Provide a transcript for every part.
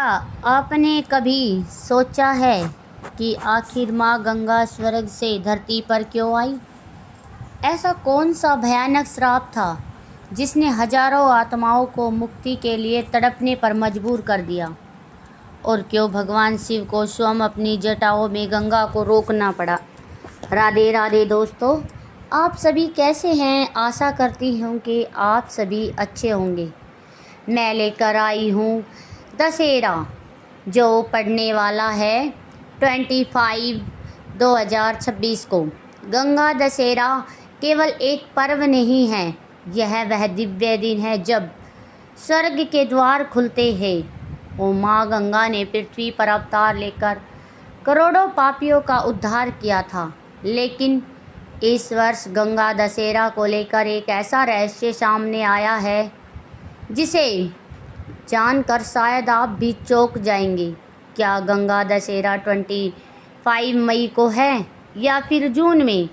आपने कभी सोचा है कि आखिर माँ गंगा स्वर्ग से धरती पर क्यों आई? ऐसा कौन सा भयानक श्राप था जिसने हजारों आत्माओं को मुक्ति के लिए तड़पने पर मजबूर कर दिया? और क्यों भगवान शिव को स्वयं अपनी जटाओं में गंगा को रोकना पड़ा? राधे राधे दोस्तों, आप सभी कैसे हैं? आशा करती हूँ कि आप सभी अच्छे होंगे। मैं लेकर आई हूँ दशहरा, जो पड़ने वाला है 25/2026 को। गंगा दशहरा केवल एक पर्व नहीं है, यह वह दिव्य दिन है जब स्वर्ग के द्वार खुलते हैं और माँ गंगा ने पृथ्वी पर अवतार लेकर करोड़ों पापियों का उद्धार किया था। लेकिन इस वर्ष गंगा दशहरा को लेकर एक ऐसा रहस्य सामने आया है जिसे जानकर शायद आप भी चौंक जाएंगे। क्या गंगा दशहरा 25 मई को है या फिर जून में?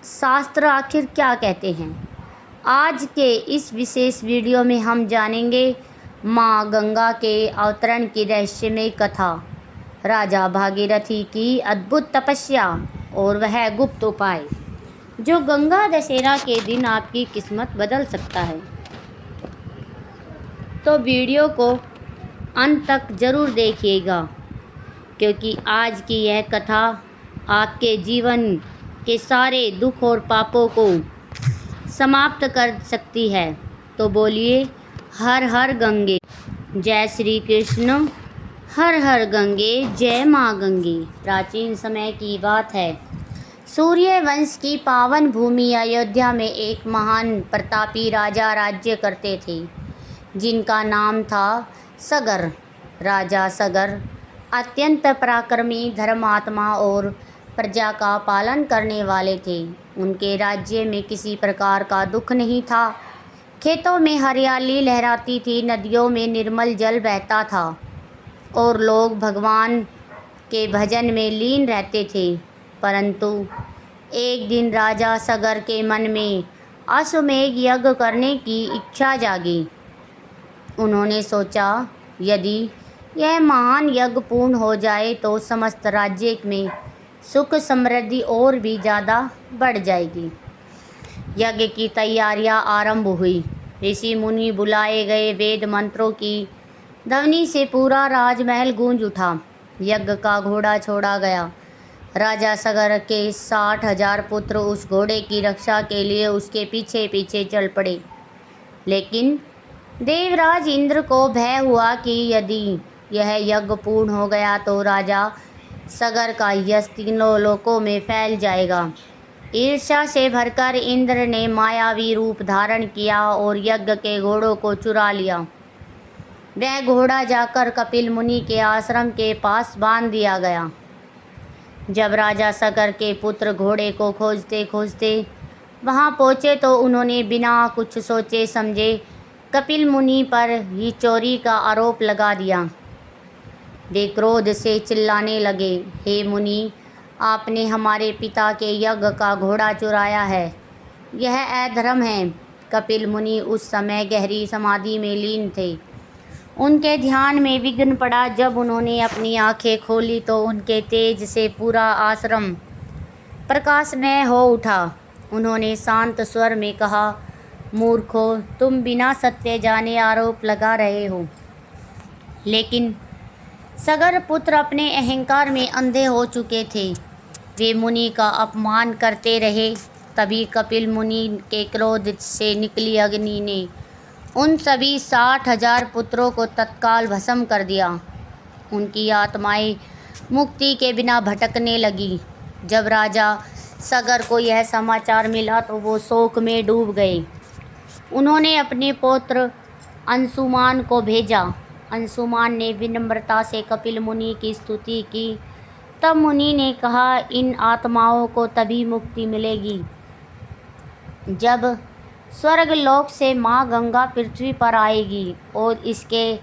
शास्त्र क्या कहते हैं? आज के इस विशेष वीडियो में हम जानेंगे माँ गंगा के अवतरण की रहस्यमय कथा, राजा भागीरथी की अद्भुत तपस्या और वह गुप्त उपाय जो गंगा दशहरा के दिन आपकी किस्मत बदल सकता है। तो वीडियो को अंत तक ज़रूर देखिएगा, क्योंकि आज की यह कथा आपके जीवन के सारे दुख और पापों को समाप्त कर सकती है। तो बोलिए हर हर गंगे, जय श्री कृष्ण। हर हर गंगे, जय माँ गंगे। प्राचीन समय की बात है, सूर्य वंश की पावन भूमि अयोध्या में एक महान प्रतापी राजा राज्य करते थे, जिनका नाम था सगर। राजा सगर अत्यंत पराक्रमी, धर्मात्मा और प्रजा का पालन करने वाले थे। उनके राज्य में किसी प्रकार का दुख नहीं था। खेतों में हरियाली लहराती थी, नदियों में निर्मल जल बहता था और लोग भगवान के भजन में लीन रहते थे। परंतु एक दिन राजा सगर के मन में अश्वमेध यज्ञ करने की इच्छा जागी। उन्होंने सोचा, यदि यह महान यज्ञ पूर्ण हो जाए तो समस्त राज्य में सुख समृद्धि और भी ज़्यादा बढ़ जाएगी। यज्ञ की तैयारियां आरंभ हुई। ऋषि मुनि बुलाए गए, वेद मंत्रों की ध्वनि से पूरा राजमहल गूंज उठा। यज्ञ का घोड़ा छोड़ा गया। राजा सगर के 60,000 पुत्र उस घोड़े की रक्षा के लिए उसके पीछे पीछे चल पड़े। लेकिन देवराज इंद्र को भय हुआ कि यदि यह यज्ञ पूर्ण हो गया तो राजा सगर का यश तीनों लोकों में फैल जाएगा। ईर्ष्या से भरकर इंद्र ने मायावी रूप धारण किया और यज्ञ के घोड़ों को चुरा लिया। वह घोड़ा जाकर कपिल मुनि के आश्रम के पास बांध दिया गया। जब राजा सगर के पुत्र घोड़े को खोजते खोजते वहां पहुंचे तो उन्होंने बिना कुछ सोचे समझे कपिल मुनि पर ही चोरी का आरोप लगा दिया। वे क्रोध से चिल्लाने लगे, हे मुनि, आपने हमारे पिता के यज्ञ का घोड़ा चुराया है, यह अधर्म है। कपिल मुनि उस समय गहरी समाधि में लीन थे। उनके ध्यान में विघ्न पड़ा। जब उन्होंने अपनी आंखें खोली तो उनके तेज से पूरा आश्रम प्रकाशमय हो उठा। उन्होंने शांत स्वर में कहा, मूर्खों, तुम बिना सत्य जाने आरोप लगा रहे हो। लेकिन सगर पुत्र अपने अहंकार में अंधे हो चुके थे। वे मुनि का अपमान करते रहे। तभी कपिल मुनि के क्रोध से निकली अग्नि ने उन सभी 60,000 पुत्रों को तत्काल भस्म कर दिया। उनकी आत्माएं मुक्ति के बिना भटकने लगी। जब राजा सगर को यह समाचार मिला तो वो शोक में डूब गए। उन्होंने अपने पुत्र अंशुमान को भेजा। अंशुमान ने विनम्रता से कपिल मुनि की स्तुति की। तब मुनि ने कहा, इन आत्माओं को तभी मुक्ति मिलेगी जब स्वर्ग लोक से माँ गंगा पृथ्वी पर आएगी और इसके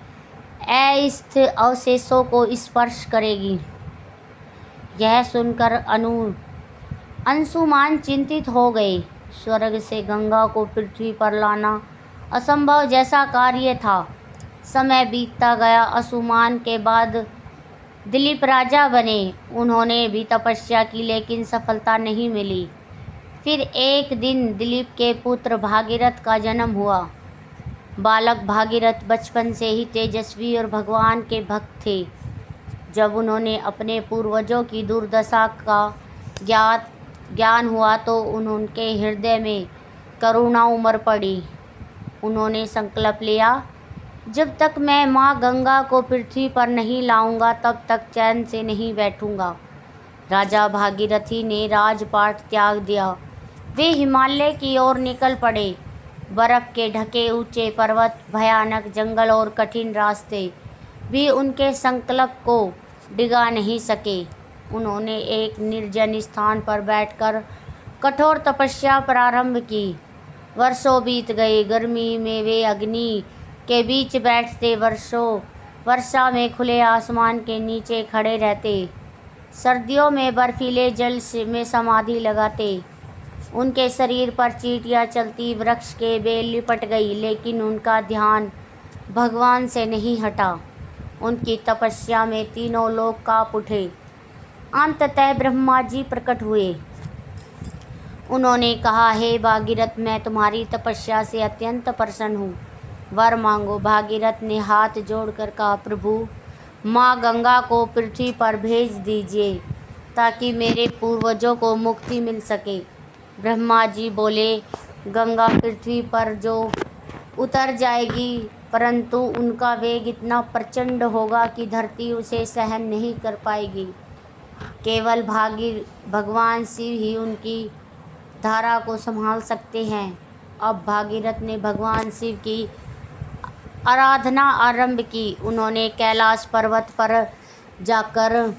अस्थिर अवशेषों को स्पर्श करेगी। यह सुनकर अंशुमान चिंतित हो गए। स्वर्ग से गंगा को पृथ्वी पर लाना असंभव जैसा कार्य था। समय बीतता गया। असुमान के बाद दिलीप राजा बने। उन्होंने भी तपस्या की लेकिन सफलता नहीं मिली। फिर एक दिन दिलीप के पुत्र भागीरथ का जन्म हुआ। बालक भागीरथ बचपन से ही तेजस्वी और भगवान के भक्त थे। जब उन्होंने अपने पूर्वजों की दुर्दशा का ज्ञान हुआ तो उनके हृदय में करुणा उमड़ पड़ी। उन्होंने संकल्प लिया, जब तक मैं माँ गंगा को पृथ्वी पर नहीं लाऊंगा तब तक चैन से नहीं बैठूंगा। राजा भागीरथी ने राजपाट त्याग दिया। वे हिमालय की ओर निकल पड़े। बर्फ के ढके ऊंचे पर्वत, भयानक जंगल और कठिन रास्ते भी उनके संकल्प को डिगा नहीं सके। उन्होंने एक निर्जन स्थान पर बैठकर कठोर तपस्या प्रारंभ की। वर्षों बीत गए। गर्मी में वे अग्नि के बीच बैठते, वर्षा में खुले आसमान के नीचे खड़े रहते, सर्दियों में बर्फीले जल में समाधि लगाते। उनके शरीर पर चींटियां चलती, वृक्ष के बेल लिपट गई, लेकिन उनका ध्यान भगवान से नहीं हटा। उनकी तपस्या में तीनों लोग कांप उठे। अंततः ब्रह्मा जी प्रकट हुए। उन्होंने कहा, हे भागीरथ, मैं तुम्हारी तपस्या से अत्यंत प्रसन्न हूँ, वर मांगो। भागीरथ ने हाथ जोड़कर कहा, प्रभु, माँ गंगा को पृथ्वी पर भेज दीजिए ताकि मेरे पूर्वजों को मुक्ति मिल सके। ब्रह्मा जी बोले, गंगा पृथ्वी पर जो उतर जाएगी, परंतु उनका वेग इतना प्रचंड होगा कि धरती उसे सहन नहीं कर पाएगी। केवल भगवान शिव ही उनकी धारा को संभाल सकते हैं। अब भागीरथ ने भगवान शिव की आराधना आरंभ की। उन्होंने कैलाश पर्वत पर जाकर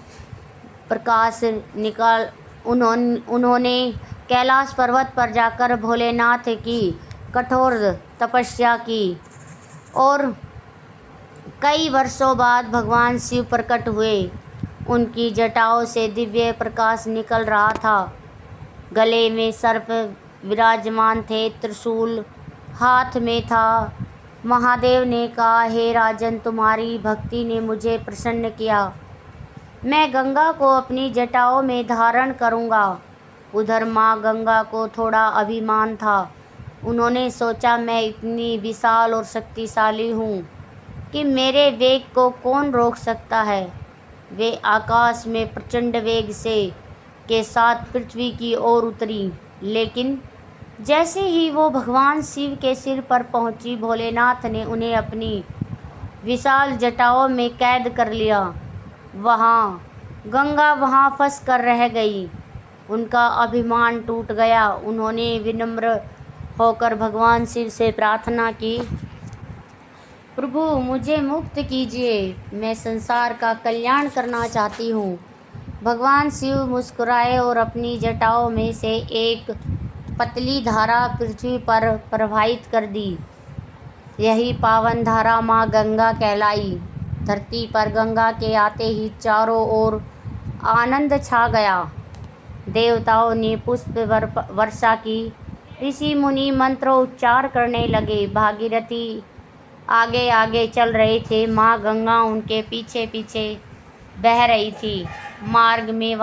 कैलाश पर्वत पर जाकर भोलेनाथ की कठोर तपस्या की और कई वर्षों बाद भगवान शिव प्रकट हुए। उनकी जटाओं से दिव्य प्रकाश निकल रहा था। गले में सर्प विराजमान थे, त्रिशूल हाथ में था। महादेव ने कहा, हे राजन, तुम्हारी भक्ति ने मुझे प्रसन्न किया। मैं गंगा को अपनी जटाओं में धारण करूँगा। उधर माँ गंगा को थोड़ा अभिमान था। उन्होंने सोचा, मैं इतनी विशाल और शक्तिशाली हूँ कि मेरे वेग को कौन रोक सकता है। वे आकाश में प्रचंड वेग के साथ पृथ्वी की ओर उतरी, लेकिन जैसे ही वो भगवान शिव के सिर पर पहुंची, भोलेनाथ ने उन्हें अपनी विशाल जटाओं में कैद कर लिया। गंगा वहाँ फंस कर रह गई। उनका अभिमान टूट गया। उन्होंने विनम्र होकर भगवान शिव से प्रार्थना की, प्रभु, मुझे मुक्त कीजिए, मैं संसार का कल्याण करना चाहती हूँ। भगवान शिव मुस्कुराए और अपनी जटाओं में से एक पतली धारा पृथ्वी पर प्रवाहित कर दी। यही पावन धारा माँ गंगा कहलाई। धरती पर गंगा के आते ही चारों ओर आनंद छा गया। देवताओं ने पुष्प वर्षा की। ऋषि मुनि मंत्रोच्चार करने लगे। भागीरथी आगे आगे चल रहे थे। माँ गंगा उनके पीछे पीछे बह रही थी। मार्ग में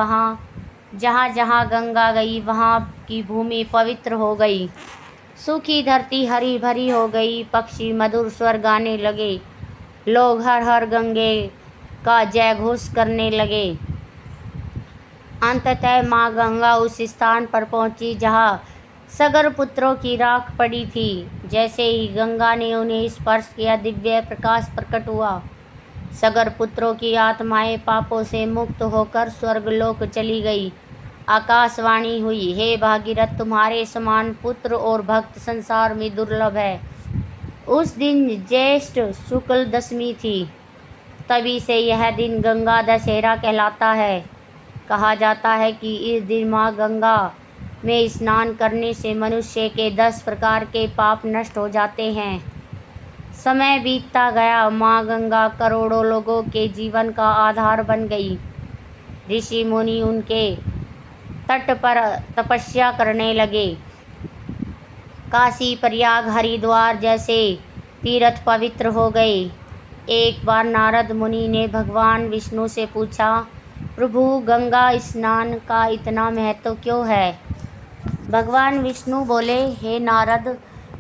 जहाँ जहाँ गंगा गई वहाँ की भूमि पवित्र हो गई। सूखी धरती हरी भरी हो गई। पक्षी मधुर स्वर गाने लगे। लोग हर हर गंगे का जय घोष करने लगे। अंततः माँ गंगा उस स्थान पर पहुँची जहाँ सगर पुत्रों की राख पड़ी थी। जैसे ही गंगा ने उन्हें स्पर्श किया, दिव्य प्रकाश प्रकट हुआ। सगर पुत्रों की आत्माएं पापों से मुक्त होकर स्वर्गलोक चली गई। आकाशवाणी हुई, हे भागीरथ, तुम्हारे समान पुत्र और भक्त संसार में दुर्लभ है। उस दिन ज्येष्ठ शुक्ल दशमी थी। तभी से यह दिन गंगा दशहरा कहलाता है। कहा जाता है कि इस दिन माँ गंगा में स्नान करने से मनुष्य के 10 प्रकार के पाप नष्ट हो जाते हैं। समय बीतता गया। माँ गंगा करोड़ों लोगों के जीवन का आधार बन गई। ऋषि मुनि उनके तट पर तपस्या करने लगे। काशी, प्रयाग, हरिद्वार जैसे तीर्थ पवित्र हो गए। एक बार नारद मुनि ने भगवान विष्णु से पूछा, प्रभु गंगा स्नान का इतना महत्व क्यों है? भगवान विष्णु बोले, हे नारद,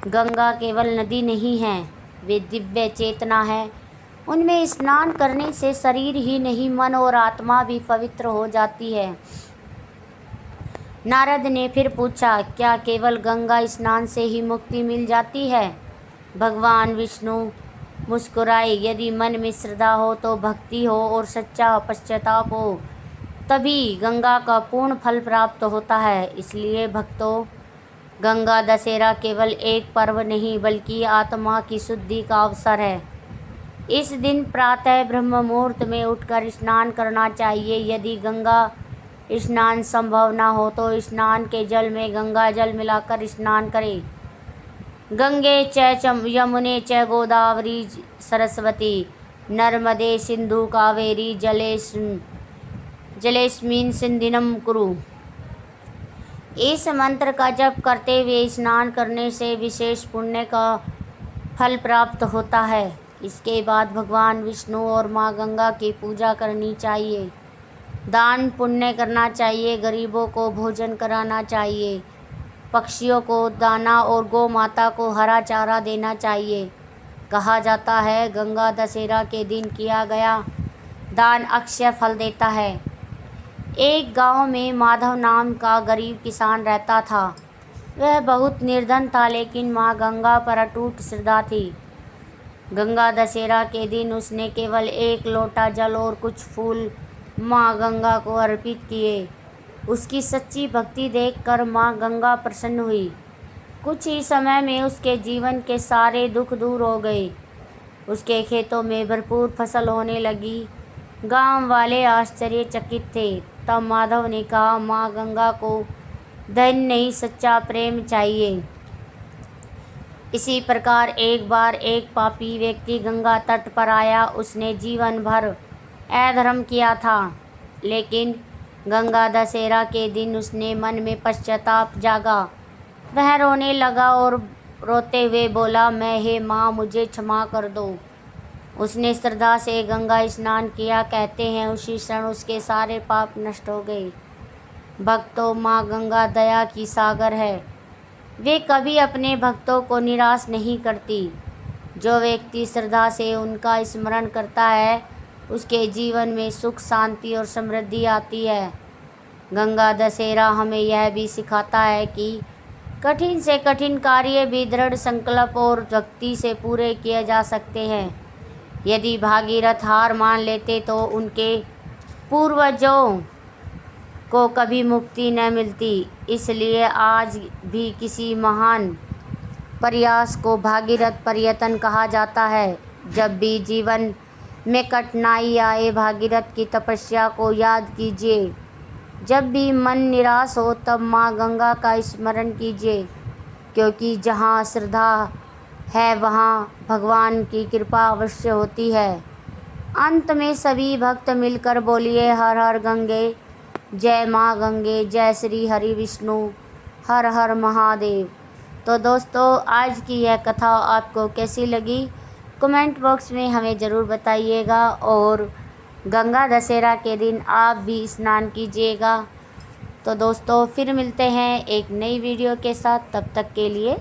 गंगा केवल नदी नहीं है, वे दिव्य चेतना है। उनमें स्नान करने से शरीर ही नहीं मन और आत्मा भी पवित्र हो जाती है। नारद ने फिर पूछा, क्या केवल गंगा स्नान से ही मुक्ति मिल जाती है? भगवान विष्णु मुस्कुराए, यदि मन में श्रद्धा हो तो भक्ति हो और सच्चा पश्चाताप हो तभी गंगा का पूर्ण फल प्राप्त होता है। इसलिए भक्तों, गंगा दशहरा केवल एक पर्व नहीं बल्कि आत्मा की शुद्धि का अवसर है। इस दिन प्रातः ब्रह्म मुहूर्त में उठकर स्नान करना चाहिए। यदि गंगा स्नान संभव न हो तो स्नान के जल में गंगा जल मिलाकर स्नान करें। गंगे च यमुने च गोदावरी सरस्वती नर्मदे सिंधु कावेरी जलेस्मिन् सन्निधिं कुरु। इस मंत्र का जप करते हुए स्नान करने से विशेष पुण्य का फल प्राप्त होता है। इसके बाद भगवान विष्णु और माँ गंगा की पूजा करनी चाहिए, दान पुण्य करना चाहिए, गरीबों को भोजन कराना चाहिए, पक्षियों को दाना और गौ माता को हरा चारा देना चाहिए। कहा जाता है, गंगा दशहरा के दिन किया गया दान अक्षय फल देता है। एक गांव में माधव नाम का गरीब किसान रहता था। वह बहुत निर्धन था, लेकिन माँ गंगा पर अटूट श्रद्धा थी। गंगा दशहरा के दिन उसने केवल एक लोटा जल और कुछ फूल माँ गंगा को अर्पित किए। उसकी सच्ची भक्ति देखकर माँ गंगा प्रसन्न हुई। कुछ ही समय में उसके जीवन के सारे दुख दूर हो गए। उसके खेतों में भरपूर फसल होने लगी। गांव वाले आश्चर्यचकित थे। तब माधव ने कहा, माँ गंगा को धन नहीं, सच्चा प्रेम चाहिए। इसी प्रकार एक बार एक पापी व्यक्ति गंगा तट पर आया। उसने जीवन भर अधर्म किया था, लेकिन गंगा दशहरा के दिन उसने मन में पश्चाताप जागा। वह रोने लगा और रोते हुए बोला, मैं हे माँ, मुझे क्षमा कर दो। उसने श्रद्धा से गंगा स्नान किया। कहते हैं उसी क्षण उसके सारे पाप नष्ट हो गए। भक्तों, माँ गंगा दया की सागर है। वे कभी अपने भक्तों को निराश नहीं करती। जो व्यक्ति श्रद्धा से उनका स्मरण करता है, उसके जीवन में सुख, शांति और समृद्धि आती है। गंगा दशहरा हमें यह भी सिखाता है कि कठिन से कठिन कार्य भी दृढ़ संकल्प और भक्ति से पूरे किए जा सकते हैं। यदि भागीरथ हार मान लेते तो उनके पूर्वजों को कभी मुक्ति न मिलती। इसलिए आज भी किसी महान प्रयास को भागीरथ प्रयत्न कहा जाता है। जब भी जीवन में कठिनाई आए, भागीरथ की तपस्या को याद कीजिए। जब भी मन निराश हो, तब माँ गंगा का स्मरण कीजिए, क्योंकि जहाँ श्रद्धा है वहाँ भगवान की कृपा अवश्य होती है। अंत में सभी भक्त मिलकर बोलिए, हर हर गंगे, जय माँ गंगे, जय श्री हरि विष्णु, हर हर महादेव। तो दोस्तों, आज की यह कथा आपको कैसी लगी, कमेंट बॉक्स में हमें ज़रूर बताइएगा। और गंगा दशहरा के दिन आप भी स्नान कीजिएगा। तो दोस्तों, फिर मिलते हैं एक नई वीडियो के साथ। तब तक के लिए